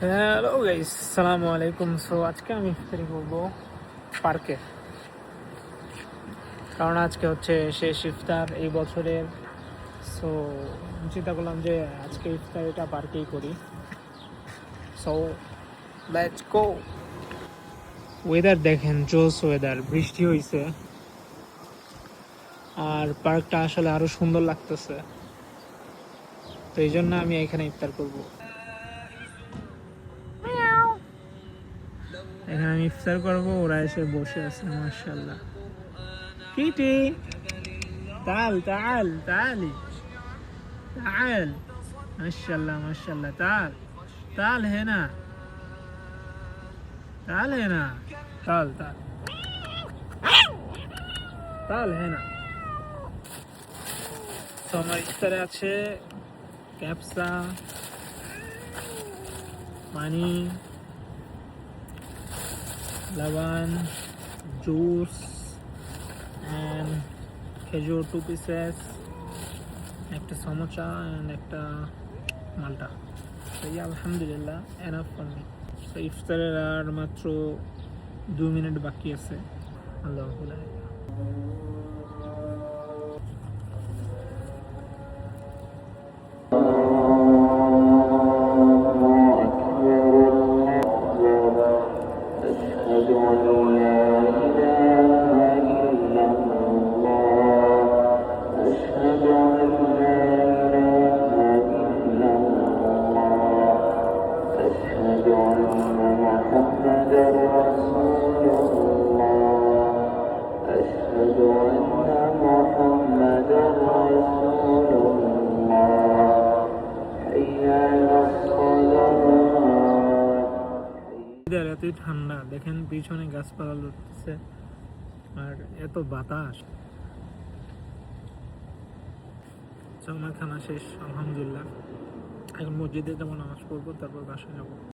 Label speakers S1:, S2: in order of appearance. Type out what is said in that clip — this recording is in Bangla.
S1: হ্যালো গাইস, আসসালামু আলাইকুম। সো আজকে আমি ইফতারি করবো পার্কে, কারণ আজকে হচ্ছে শেষ ইফতার এই বছরের। সো চিন্তা করলাম যে আজকে ইফতারিটা পার্কেই করি। So let's go. ওয়েদার দেখেন, জোস ওয়েদার, বৃষ্টি হয়েছে আর পার্কটা আসলে আরো সুন্দর লাগতেছে। তো এই জন্য আমি এখানে ইফতার করব। এখানে আমি ইফতার করবো, ওরা এসে বসে আছে। মাশাআল্লাহ। কিটি, تعال تعال تعالي تعال. ما شاء الله ما شاء الله. تعال تعال هنا. تعال هنا. تعال تعال تعال هنا. তো আমার ইফতারে আছে ক্যাপসা, পানি, লবণ, জুস and খেজুর 2 pieces, একটা সমোসা and একটা মালটা। তো আলহামদুলিল্লাহ এনাফ ফর মি। তো ইফতারের আর মাত্র 2 মিনিট বাকি আছে। আল্লাহ এতই ঠান্ডা, দেখেন পিছনে গাছপালা লড়তেছে আর এত বাতাস। আমার খানা শেষ আলহামদুলিল্লাহ। এখন মসজিদে যাবো, নামাজ পড়বো, তারপর বাসায় যাবো।